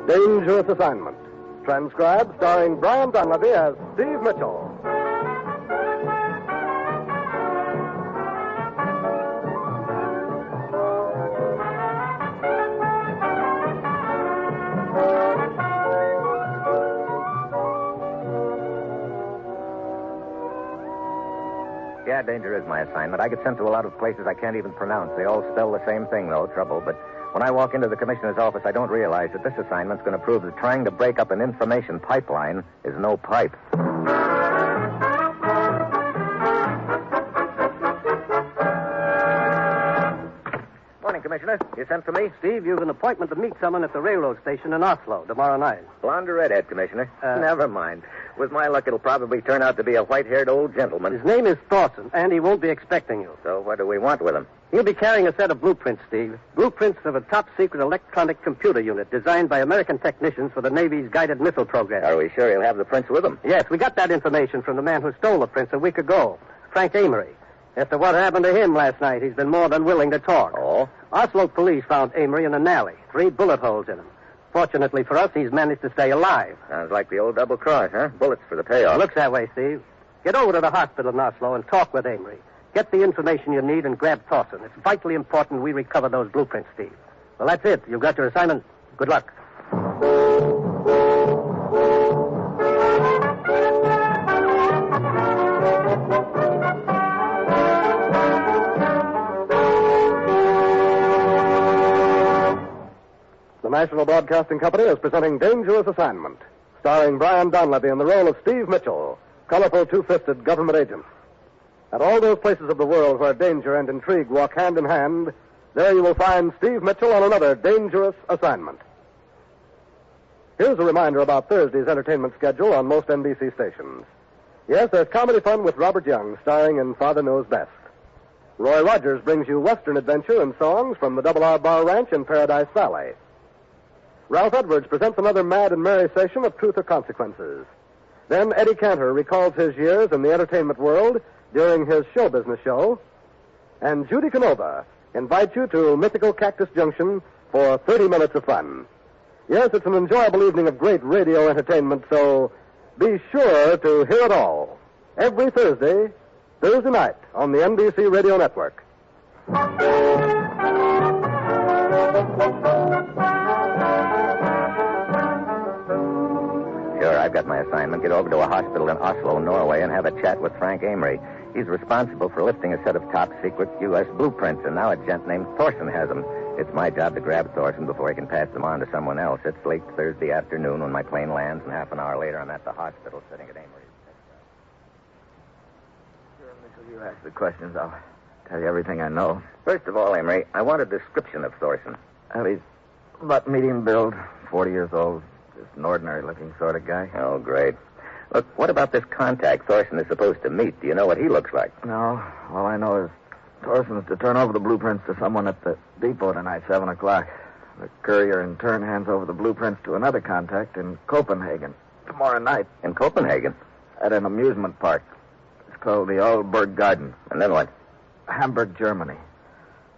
Dangerous Assignment. Transcribed, starring Brian Donlevy as Steve Mitchell. Yeah, danger is my assignment. I get sent to a lot of places I can't even pronounce. They all spell the same thing, though, trouble. But when I walk into the commissioner's office, I don't realize that this assignment's going to prove that trying to break up an information pipeline is no pipe. Morning, Commissioner. You sent for me? Steve, you've an appointment to meet someone at the railroad station in Oslo tomorrow night. Blonde or redhead, Commissioner? Never mind. With my luck, it'll probably turn out to be a white-haired old gentleman. His name is Thorson, and he won't be expecting you. So what do we want with him? He'll be carrying a set of blueprints, Steve. Blueprints of a top-secret electronic computer unit designed by American technicians for the Navy's guided missile program. Are we sure he'll have the prints with him? Yes, we got that information from the man who stole the prints a week ago, Frank Amory. After what happened to him last night, he's been more than willing to talk. Oh? Oslo police found Amory in an alley, 3 bullet holes in him. Fortunately for us, he's managed to stay alive. Sounds like the old double cross, huh? Bullets for the payoff. Looks that way, Steve. Get over to the hospital in Oslo and talk with Amory. Get the information you need and grab Thorson. It's vitally important we recover those blueprints, Steve. Well, that's it. You've got your assignment. Good luck. The National Broadcasting Company is presenting Dangerous Assignment, starring Brian Donlevy in the role of Steve Mitchell, colorful two-fisted government agent. At all those places of the world where danger and intrigue walk hand in hand, there you will find Steve Mitchell on another dangerous assignment. Here's a reminder about Thursday's entertainment schedule on most NBC stations. Yes, there's comedy fun with Robert Young, starring in Father Knows Best. Roy Rogers brings you Western adventure and songs from the Double R Bar Ranch in Paradise Valley. Ralph Edwards presents another mad and merry session of Truth or Consequences. Then Eddie Cantor recalls his years in the entertainment world during his show business show. And Judy Canova invites you to mythical Cactus Junction for 30 minutes of fun. Yes, it's an enjoyable evening of great radio entertainment, so be sure to hear it all. Every Thursday night on the NBC Radio Network. Sure, I've got my assignment. Get over to a hospital in Oslo, Norway, and have a chat with Frank Amory. He's responsible for lifting a set of top-secret U.S. blueprints, and now a gent named Thorson has them. It's my job to grab Thorson before he can pass them on to someone else. It's late Thursday afternoon when my plane lands, and half an hour later I'm at the hospital sitting at Amory's. Sure, Mitchell, you ask the questions. I'll tell you everything I know. First of all, Amory, I want a description of Thorson. Well, he's about medium build, 40 years old. Just an ordinary-looking sort of guy. Oh, great. Look, what about this contact Thorson is supposed to meet? Do you know what he looks like? No. All I know is Thorson's to turn over the blueprints to someone at the depot tonight, 7 o'clock. The courier in turn hands over the blueprints to another contact in Copenhagen tomorrow night. In Copenhagen? At an amusement park. It's called the Aalborg Garden. And then what? Hamburg, Germany.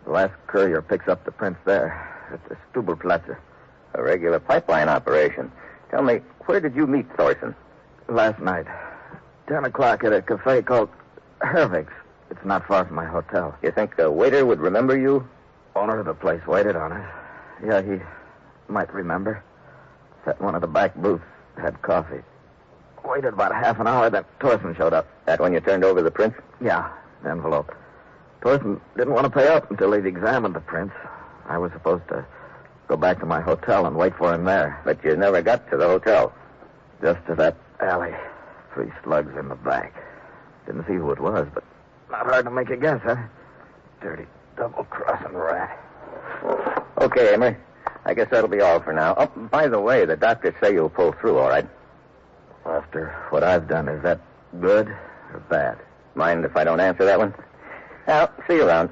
The last courier picks up the prints there at the Stubelplatz. A regular pipeline operation. Tell me, where did you meet Thorson? Last night. 10 o'clock at a cafe called Hervig's. It's not far from my hotel. You think the waiter would remember you? Owner of the place waited on us. Yeah, he might remember. Sat in one of the back booths, had coffee. Waited about half an hour, then Thorson showed up. That when you turned over the prints? Yeah, the envelope. Thorson didn't want to pay up until he'd examined the prints. I was supposed to go back to my hotel and wait for him there. But you never got to the hotel. Just to that alley. 3 slugs in the back. Didn't see who it was, but not hard to make a guess, huh? Dirty double-crossing rat. Okay, Amory. I guess that'll be all for now. Oh, by the way, the doctors say you'll pull through, all right? After what I've done, is that good or bad? Mind if I don't answer that one? Well, see you around.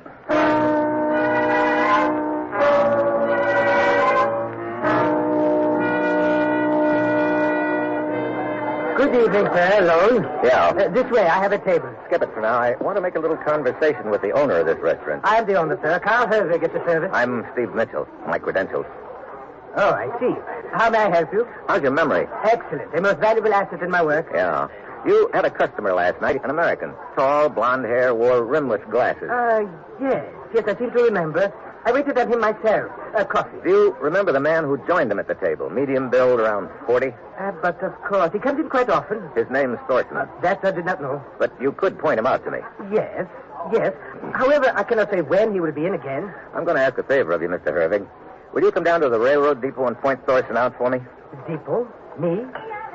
Good evening, sir. Alone? Yeah. This way. I have a table. Skip it for now. I want to make a little conversation with the owner of this restaurant. I'm the owner, sir. Carl Hervig at the service. I'm Steve Mitchell. My credentials. Oh, I see. How may I help you? How's your memory? Excellent. A most valuable asset in my work. Yeah. You had a customer last night, an American. Tall, blonde hair, wore rimless glasses. Yes. Yes, I seem to remember. I waited on him myself. Coffee. Do you remember the man who joined him at the table? Medium build, around 40? But of course, he comes in quite often. His name's Thorson. That I did not know. But you could point him out to me. Yes. However, I cannot say when he will be in again. I'm going to ask a favor of you, Mr. Hervig. Will you come down to the railroad depot and point Thorson out for me? Depot? Me?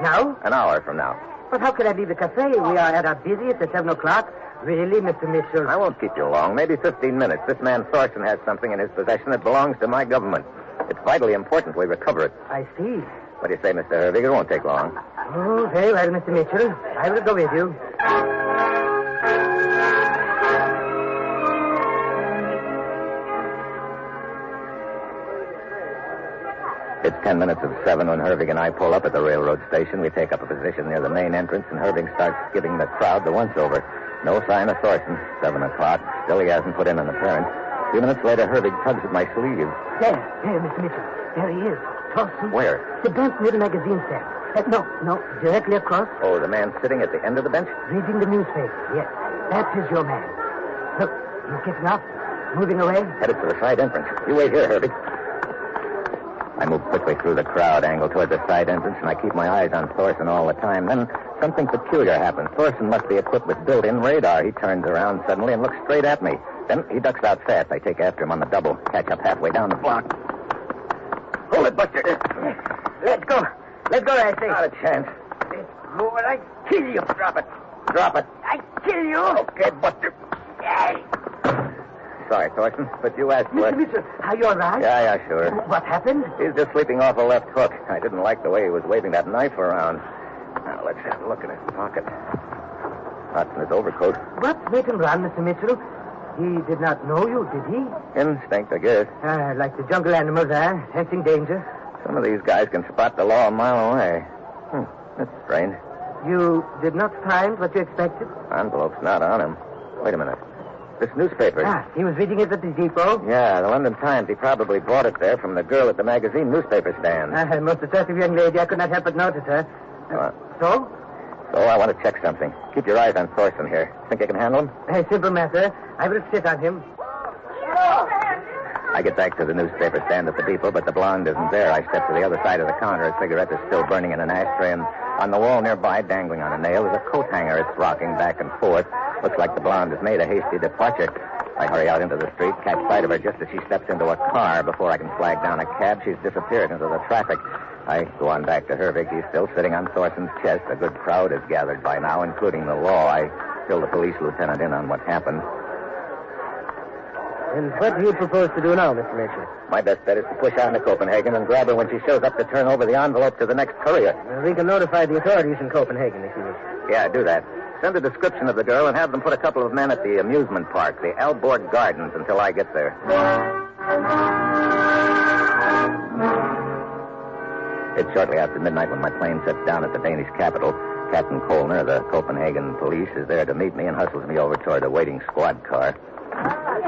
Now? An hour from now. But how can I leave the cafe? We are at our busiest at 7 o'clock. Really, Mr. Mitchell? I won't keep you long. Maybe 15 minutes. This man Thorson has something in his possession that belongs to my government. It's vitally important we recover it. I see. What do you say, Mr. Hervig? It won't take long. Oh, very well, Mr. Mitchell. I will go with you. It's 10 minutes of 7 when Hervig and I pull up at the railroad station. We take up a position near the main entrance, and Hervig starts giving the crowd the once-over. No sign of Thorson. 7 o'clock. Still he hasn't put in an appearance. A few minutes later, Hervig tugs at my sleeve. There, Mr. Mitchell. There he is. Thorson. Where? The bench near the magazine stand. No. Directly across. Oh, the man sitting at the end of the bench? Reading the newspaper. Yes. That is your man. Look, he's getting up. Moving away. Headed for the side entrance. You wait here, Hervig. I move quickly through the crowd, angle toward the side entrance, and I keep my eyes on Thorson all the time. Then something peculiar happens. Thorson must be equipped with built-in radar. He turns around suddenly and looks straight at me. Then he ducks out fast. I take after him on the double, catch up halfway down the block. Hold it, Buster. Let go. Let go, I say. Not a chance. Move it. I kill you. Drop it. Drop it. I kill you. Okay, Buster. Hey. Sorry, Thorson, but you asked for Mr. it. Mitchell, are you all right? Yeah, sure. What happened? He's just sleeping off a left hook. I didn't like the way he was waving that knife around. Now, let's have a look in his pocket. Not in his overcoat. What made him run, Mr. Mitchell? He did not know you, did he? Instinct, I guess. Like the jungle animals, sensing danger. Some of these guys can spot the law a mile away. That's strange. You did not find what you expected? Envelope's not on him. Wait a minute. This newspaper. He was reading it at the depot? Yeah, the London Times. He probably bought it there from the girl at the magazine newspaper stand. Most attractive young lady. I could not help but notice her. So? So I want to check something. Keep your eyes on Thorson here. Think you can handle him? A simple matter. I will sit on him. I get back to the newspaper stand at the depot, but the blonde isn't there. I step to the other side of the counter. A cigarette is still burning in an ashtray, and on the wall nearby, dangling on a nail, is a coat hanger. It's rocking back and forth. Looks like the blonde has made a hasty departure. I hurry out into the street, catch sight of her just as she steps into a car. Before I can flag down a cab, she's disappeared into the traffic. I go on back to Hervig. He's still sitting on Thorson's chest. A good crowd is gathered by now, including the law. I fill the police lieutenant in on what happened. And what do you propose to do now, Mr. Mitchell? My best bet is to push on to Copenhagen and grab her when she shows up to turn over the envelope to the next courier. We can notify the authorities in Copenhagen if you wish. Yeah, do that. Send a description of the girl and have them put a couple of men at the amusement park, the Alborg Gardens, until I get there. It's shortly after midnight when my plane sets down at the Danish capital. Captain Kolner of the Copenhagen police is there to meet me and hustles me over toward a waiting squad car.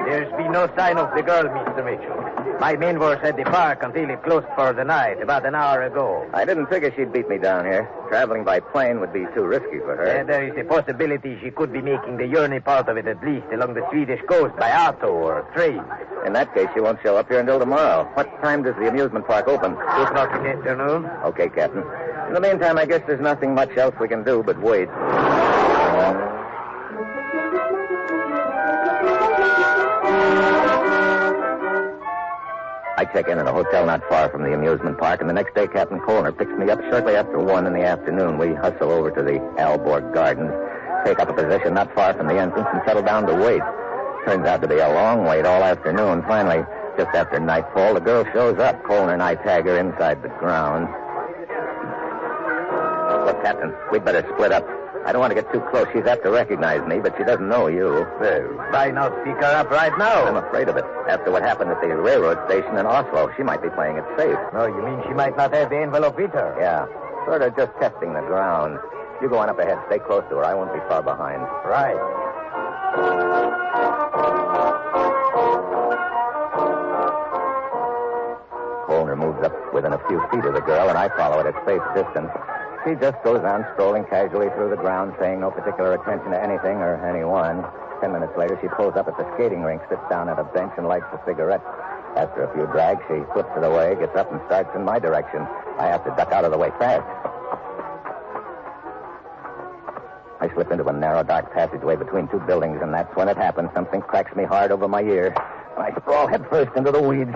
There's been no sign of the girl, Mr. Mitchell. My men were at the park until it closed for the night, about an hour ago. I didn't figure she'd beat me down here. Traveling by plane would be too risky for her. There is a possibility she could be making the journey part of it at least along the Swedish coast by auto or train. In that case, she won't show up here until tomorrow. What time does the amusement park open? 2 o'clock in the afternoon. Okay, Captain. In the meantime, I guess there's nothing much else we can do but wait. I check in at a hotel not far from the amusement park, and the next day Captain Kolner picks me up shortly after 1 in the afternoon. We hustle over to the Alborg Gardens, take up a position not far from the entrance, and settle down to wait. Turns out to be a long wait all afternoon. Finally, just after nightfall, the girl shows up. Kolner and I tag her inside the grounds. Look, Captain, we'd better split up. I don't want to get too close. She's apt to recognize me, but she doesn't know you. Well, why not pick her up right now? I'm afraid of it. After what happened at the railroad station in Oslo, she might be playing it safe. No, you mean she might not have the envelope with her? Yeah. Sort of just testing the ground. You go on up ahead. Stay close to her. I won't be far behind. Right. Kolner moves up with an feet of the girl, and I follow at a safe distance. She just goes on strolling casually through the grounds, paying no particular attention to anything or anyone. 10 minutes later, she pulls up at the skating rink, sits down at a bench, and lights a cigarette. After a few drags, she flips it away, gets up, and starts in my direction. I have to duck out of the way fast. I slip into a narrow, dark passageway between two buildings, and that's when it happens. Something cracks me hard over my ear, and I sprawl headfirst into the weeds.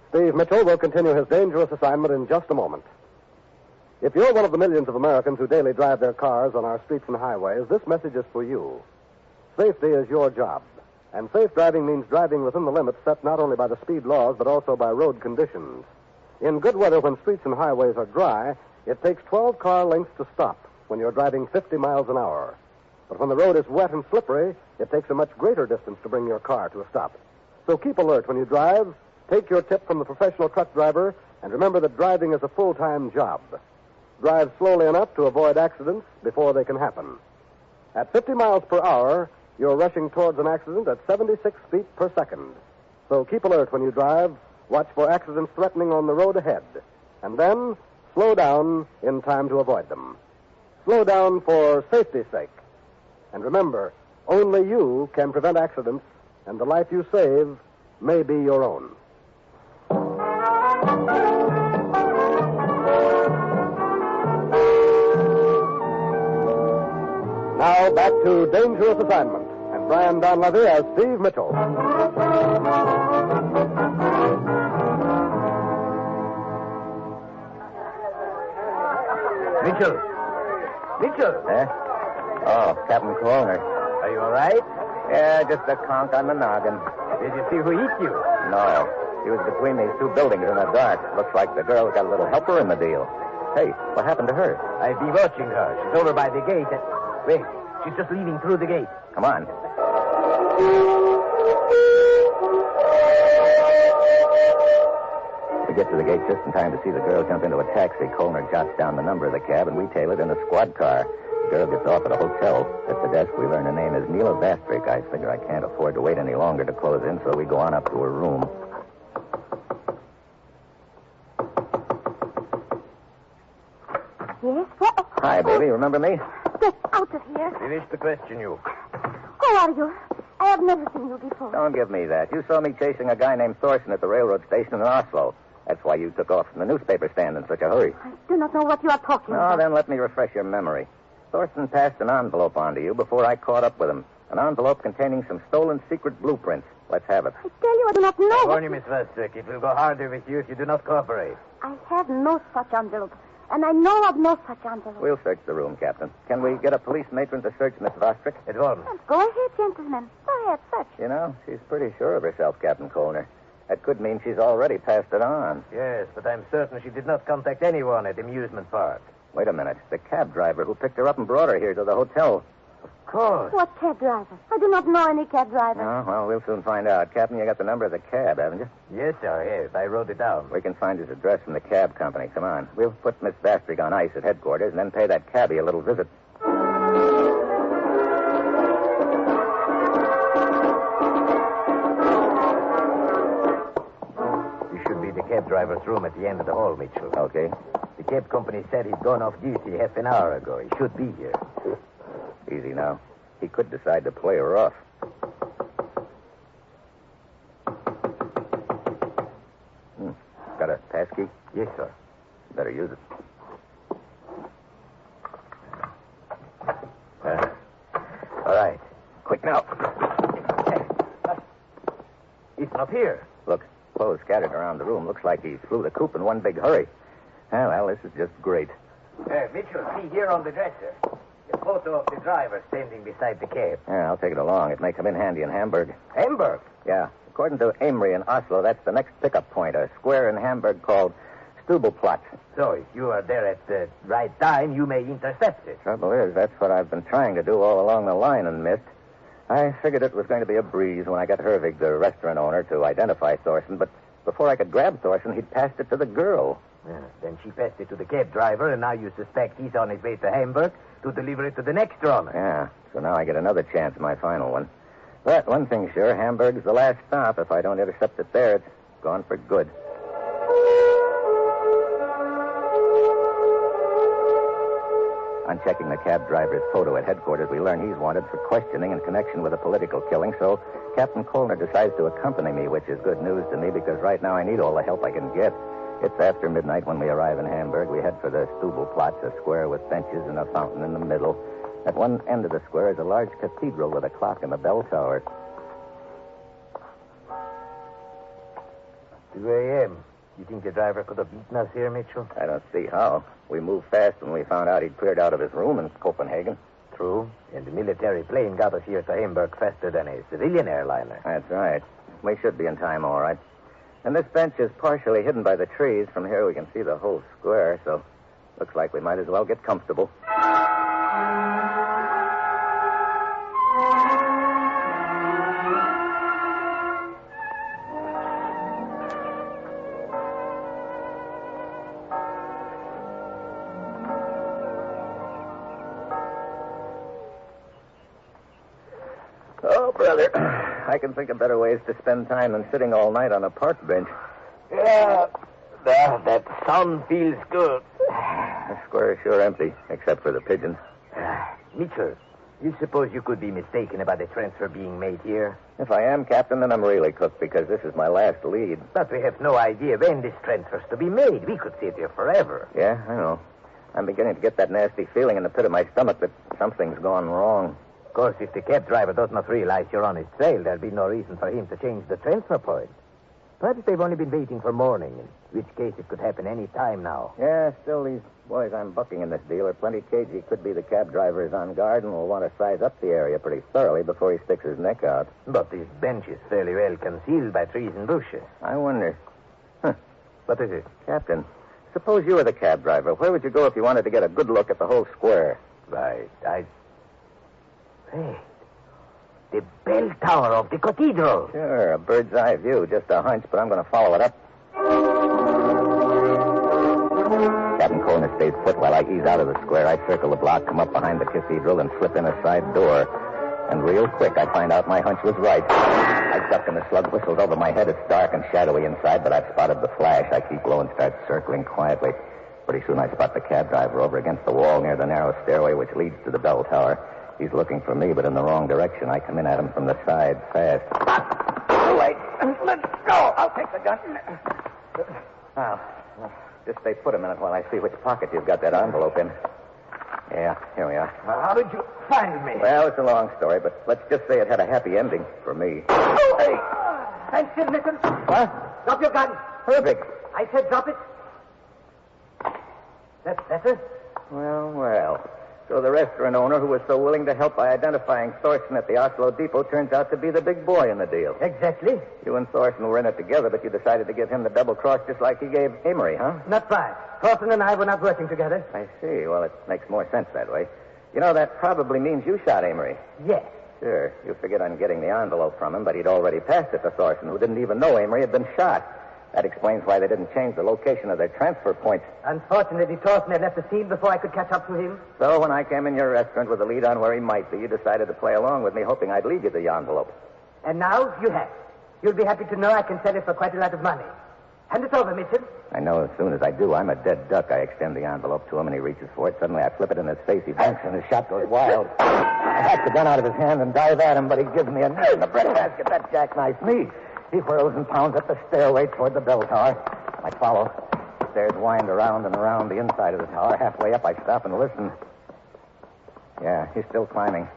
Steve Mitchell will continue his dangerous assignment in just a moment. If you're one of the millions of Americans who daily drive their cars on our streets and highways, this message is for you. Safety is your job. And safe driving means driving within the limits set not only by the speed laws, but also by road conditions. In good weather, when streets and highways are dry, it takes 12 car lengths to stop when you're driving 50 miles an hour. But when the road is wet and slippery, it takes a much greater distance to bring your car to a stop. So keep alert when you drive. Take your tip from the professional truck driver, and remember that driving is a full-time job. Drive slowly enough to avoid accidents before they can happen. At 50 miles per hour, you're rushing towards an accident at 76 feet per second. So keep alert when you drive. Watch for accidents threatening on the road ahead. And then slow down in time to avoid them. Slow down for safety's sake. And remember, only you can prevent accidents, and the life you save may be your own. Now back to Dangerous Assignment, and Brian Donlevy as Steve Mitchell. Mitchell. Eh? Oh, Captain Colner. Are you all right? Yeah, just a conk on the noggin. Did you see who hit you? No. She was between these two buildings in the dark. Looks like the girl's got a little helper in the deal. Hey, what happened to her? I've been watching her. She's over by the gate. Wait, she's just leaving through the gate. Come on. We get to the gate just in time to see the girl jump into a taxi. Colner jots down the number of the cab, and we tail it in a squad car. The girl gets off at a hotel. At the desk, we learn her name is Mila Vastrick. I figure I can't afford to wait any longer to close in, so we go on up to her room. Yes? What? Hi, baby. Remember me? Get out of here. Finish the question, you. Who are you? I have never seen you before. Don't give me that. You saw me chasing a guy named Thorson at the railroad station in Oslo. That's why you took off from the newspaper stand in such a hurry. I do not know what you are talking No, about. then let me refresh your memory. Thorson passed an envelope on to you before I caught up with him. An envelope containing some stolen secret blueprints. Let's have it. I tell you, I do not know. I warn you, Miss Vastrick, it will go harder with you if you do not cooperate. I have no such envelope, and I know of no such envelope. We'll search the room, Captain. Can we get a police matron to search Miss Vastrick? At once. Go ahead, gentlemen. Go ahead, search. You know, she's pretty sure of herself, Captain Colner. That could mean she's already passed it on. Yes, but I'm certain she did not contact anyone at the amusement park. Wait a minute. The cab driver who picked her up and brought her here to the hotel. Of course. What cab driver? I do not know any cab driver. Oh, well, we'll soon find out. Captain, you got the number of the cab, haven't you? Yes, sir, yes. I wrote it down. We can find his address from the cab company. Come on. We'll put Miss Vastrick on ice at headquarters and then pay that cabbie a little visit. You should be the cab driver's room at the end of the hall, Mitchell. Okay. The cab company said he'd gone off duty half an hour ago. He should be here. Easy now. He could decide to play her off. Got a passkey? Yes, sir. Better use it. All right. Quick now. It's not here. Look, clothes scattered around the room. Looks like he flew the coop in one big hurry. Well, this is just great. Mitchell, see here on the dresser. The photo of the driver standing beside the cab. Yeah, I'll take it along. It may come in handy in Hamburg. Hamburg? Yeah. According to Amory in Oslo, that's the next pickup point, a square in Hamburg called Stubelplatz. So if you are there at the right time, you may intercept it. Trouble is, that's what I've been trying to do all along the line and missed. I figured it was going to be a breeze when I got Hervig, the restaurant owner, to identify Thorson, but before I could grab Thorson, he'd passed it to the girl. Then she passed it to the cab driver, and now you suspect he's on his way to Hamburg to deliver it to the next runner. Yeah, so now I get another chance, my final one. But one thing's sure, Hamburg's the last stop. If I don't intercept it there, it's gone for good. On checking the cab driver's photo at headquarters, we learn he's wanted for questioning in connection with a political killing, so Captain Colner decides to accompany me, which is good news to me because right now I need all the help I can get. It's after midnight when we arrive in Hamburg. We head for the Stubelplatz, a square with benches and a fountain in the middle. At one end of the square is a large cathedral with a clock in the bell tower. 2 a.m. You think the driver could have beaten us here, Mitchell? I don't see how. We moved fast when we found out he'd cleared out of his room in Copenhagen. True. And the military plane got us here to Hamburg faster than a civilian airliner. That's right. We should be in time, all right. And this bench is partially hidden by the trees. From here we can see the whole square, so looks like we might as well get comfortable. Oh, brother, I can think of better ways to spend time than sitting all night on a park bench. Yeah, that sun feels good. The square is sure empty, except for the pigeons. Mitchell, you suppose you could be mistaken about the transfer being made here? If I am, Captain, then I'm really cooked because this is my last lead. But we have no idea when this transfer's to be made. We could sit here forever. Yeah, I know. I'm beginning to get that nasty feeling in the pit of my stomach that something's gone wrong. Of course, if the cab driver does not realize you're on his trail, there'll be no reason for him to change the transfer point. Perhaps they've only been waiting for morning, in which case it could happen any time now. Yeah, still, these boys I'm bucking in this deal are plenty cagey. Could be the cab driver is on guard and will want to size up the area pretty thoroughly before he sticks his neck out. But this bench is fairly well concealed by trees and bushes. I wonder. What is it? Captain, suppose you were the cab driver. Where would you go if you wanted to get a good look at the whole square? Right, Hey, the bell tower of the cathedral. Sure, a bird's eye view. Just a hunch, but I'm going to follow it up. Captain Colner stays put while I ease out of the square. I circle the block, come up behind the cathedral, and slip in a side door. And real quick, I find out my hunch was right. I duck and the slug whistles over my head. It's dark and shadowy inside, but I've spotted the flash. I keep low and start circling quietly. Pretty soon I spot the cab driver over against the wall near the narrow stairway which leads to the bell tower. He's looking for me, but in the wrong direction. I come in at him from the side, fast. Wait, let's go. I'll take the gun. Now, just stay put a minute while I see which pocket you've got that envelope in. Yeah, here we are. Well, how did you find me? Well, it's a long story, but let's just say it had a happy ending for me. Oh, hey! Thanks, Sid Nichols. What? Drop your gun. Perfect. I said drop it. That's better. Well. So the restaurant owner who was so willing to help by identifying Thorson at the Oslo depot turns out to be the big boy in the deal. Exactly. You and Thorson were in it together, but you decided to give him the double cross just like he gave Amory, huh? Not right. Thorson and I were not working together. I see. Well, it makes more sense that way. You know, that probably means you shot Amory. Yes. Sure. You figured on getting the envelope from him, but he'd already passed it to Thorson, who didn't even know Amory had been shot. That explains why they didn't change the location of their transfer points. Unfortunately, Thorson had left the scene before I could catch up to him. So when I came in your restaurant with a lead on where he might be, you decided to play along with me, hoping I'd leave you the envelope. And now you have. You'll be happy to know I can sell it for quite a lot of money. Hand it over, Mitchell. I know as soon as I do, I'm a dead duck. I extend the envelope to him, and he reaches for it. Suddenly, I flip it in his face. He blinks, and his shot goes wild. I hack the gun out of his hand and dive at him, but he gives me a knee in the breadbasket. That jackknife me. He whirls and pounds up the stairway toward the bell tower. I follow. The stairs wind around and around the inside of the tower. Halfway up, I stop and listen. Yeah, he's still climbing.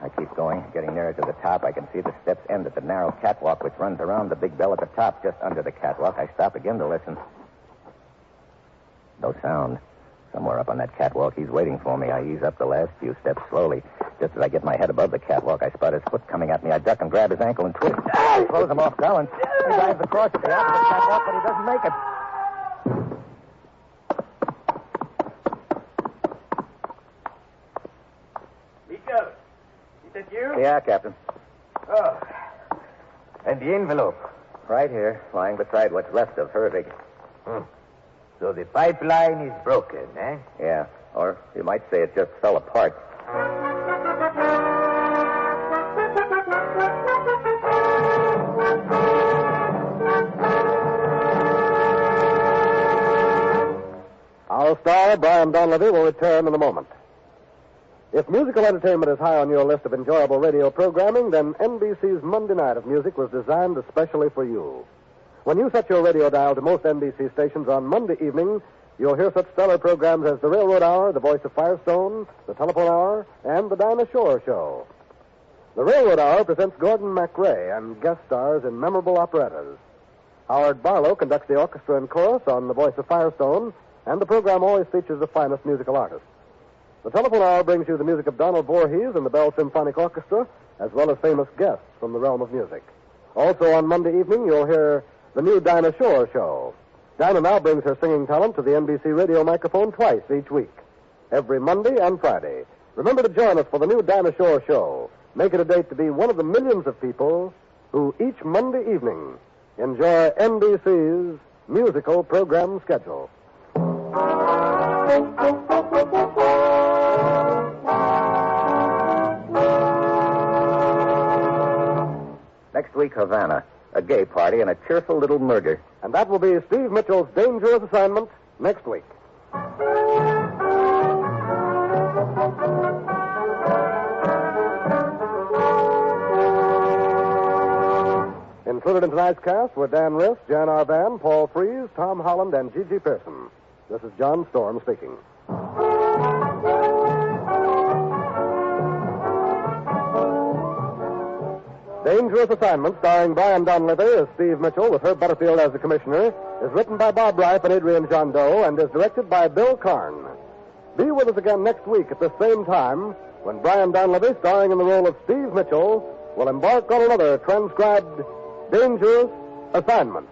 I keep going, getting nearer to the top. I can see the steps end at the narrow catwalk which runs around the big bell at the top, just under the catwalk. I stop again to listen. No sound. Somewhere up on that catwalk, he's waiting for me. I ease up the last few steps slowly. Just as I get my head above the catwalk, I spot his foot coming at me. I duck and grab his ankle and twist. I throws him off balance. He dives across at the opposite catwalk, but he doesn't make it. Miguel, is that you? Yeah, Captain. Oh. And the envelope? Right here, lying beside what's left of Hervig. So the pipeline is broken, eh? Yeah, or you might say it just fell apart. Our star, Brian Donlevy, will return in a moment. If musical entertainment is high on your list of enjoyable radio programming, then NBC's Monday Night of Music was designed especially for you. When you set your radio dial to most NBC stations on Monday evening, you'll hear such stellar programs as The Railroad Hour, The Voice of Firestone, The Telephone Hour, and The Dinah Shore Show. The Railroad Hour presents Gordon MacRae and guest stars in memorable operettas. Howard Barlow conducts the orchestra and chorus on The Voice of Firestone, and the program always features the finest musical artists. The Telephone Hour brings you the music of Donald Voorhees and the Bell Symphonic Orchestra, as well as famous guests from the realm of music. Also on Monday evening, you'll hear the new Dinah Shore Show. Dinah now brings her singing talent to the NBC radio microphone twice each week, every Monday and Friday. Remember to join us for the new Dinah Shore Show. Make it a date to be one of the millions of people who each Monday evening enjoy NBC's musical program schedule. Next week, Havana, a gay party and a cheerful little murder. And that will be Steve Mitchell's dangerous assignment next week. Included in tonight's cast were Dan Riss, Jan Arvan, Paul Frees, Tom Holland, and Gigi Pearson. This is John Storm speaking. Dangerous Assignment, starring Brian Donlevy as Steve Mitchell with Herb Butterfield as the commissioner, is written by Bob Reif and Adrian Jondeau and is directed by Bill Karn. Be with us again next week at the same time when Brian Donlevy, starring in the role of Steve Mitchell, will embark on another transcribed Dangerous Assignment.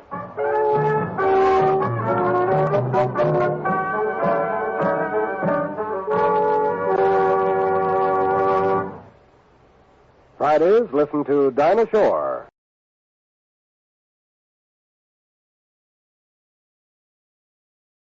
Fridays, listen to Dinah Shore.